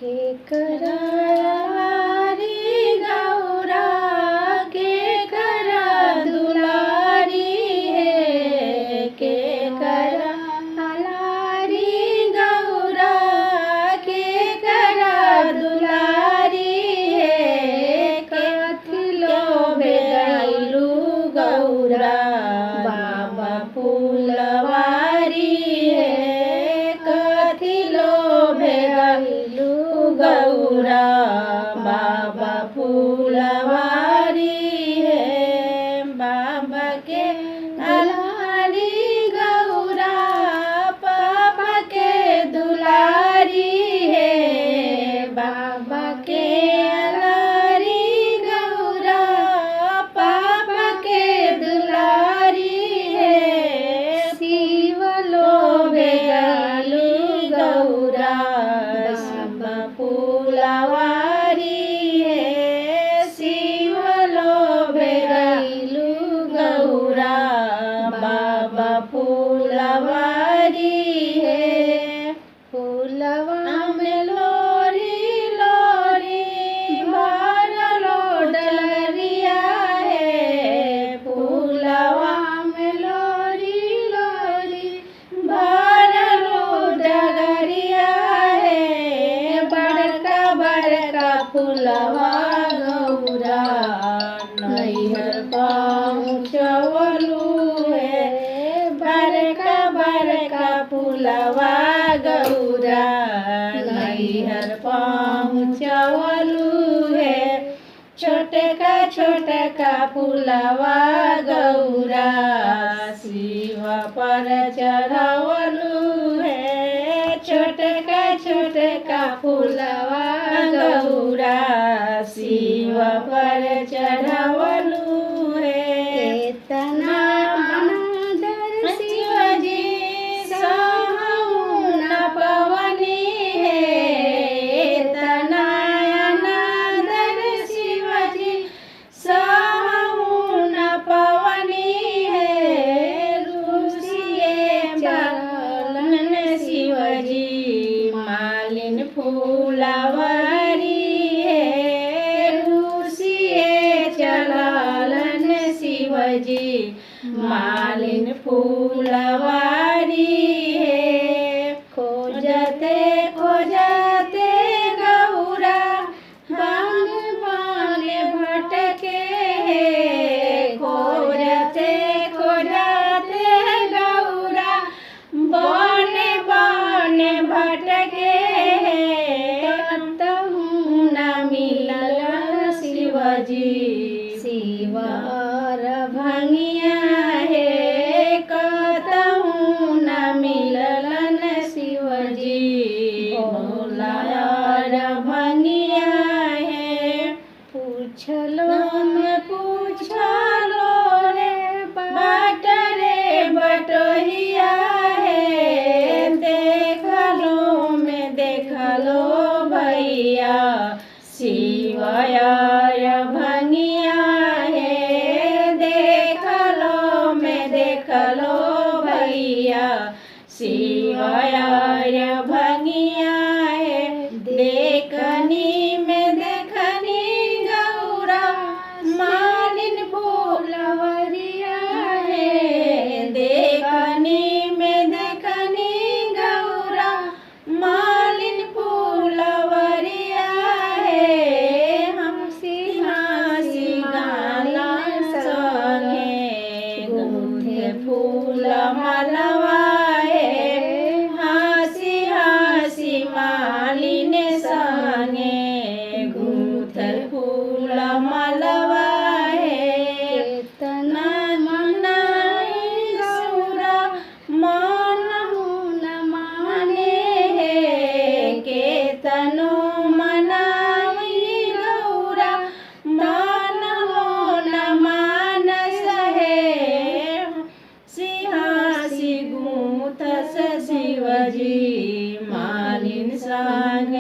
के करारी गौरा के करा दुलारी है के करा लारी गौरा के करा दुलारी है कथिलो बेगैलू गौरा बाबा फूलवारी है कथिलो बेगैलू गौरा बाबा फूलवारी है बाबा के अलारी गौरा पापा के दुलारी है बाबा के अलारी गौरा पापा के दुलारी है शिवलो बेगैलू गौरा बाबा फूलवारी है शिवलो बेगैलू गौरा बाबा फूलवारी है फूलवा में लोरी लोरी भरलो डगरिया है फूलवा में लोरी लोरी भरलो डगरिया है बड़का बड़का फूलवा गौरा नैहर पहुँचवलू है बड़का बड़का फूलवा गौरा नैहर पहुँचवलू है छोटका छोटका फूलवा गौरा शिव पर चढ़वलू है छोटका छोटका फूलवा गौरा शिव पर चढ़वलू है इतना अनादर शिवजी सहू न पवनी है इतना अनादर शिवजी सहू न पवनी है रूसिए चलन शिवजी मालिन फूलवारी है रूसिए चलन शिवजी मालिन फूलवारी है खोजते खोजते गौरा बन बन भटके है खोजते खोजते गौरा बन बन भटके है कतहु न मिलल शिवजी शिव और भंगिया है कतहु न मिललन शिवजी भोला और भंगिया है पूछलो रे बाट रे बटोहिया है देखलो भैया शिव और भंगिया है देखलो भैया शिव और भंगिया है देखनी गौरा मालिन फूलवरिया है देखनी गौरा मालिन फूलवरिया है हंसी हंसी गाला संगे गूंथे फूल मलवा है हंसी हंसी मालिन संगे गूंथे फूल मलवा है इतना मनाई गौरा मनहु न माने है केतनो मनाई गौरा मनहु न मानस है सिंहासी गूंथस शिवजी मालिन संग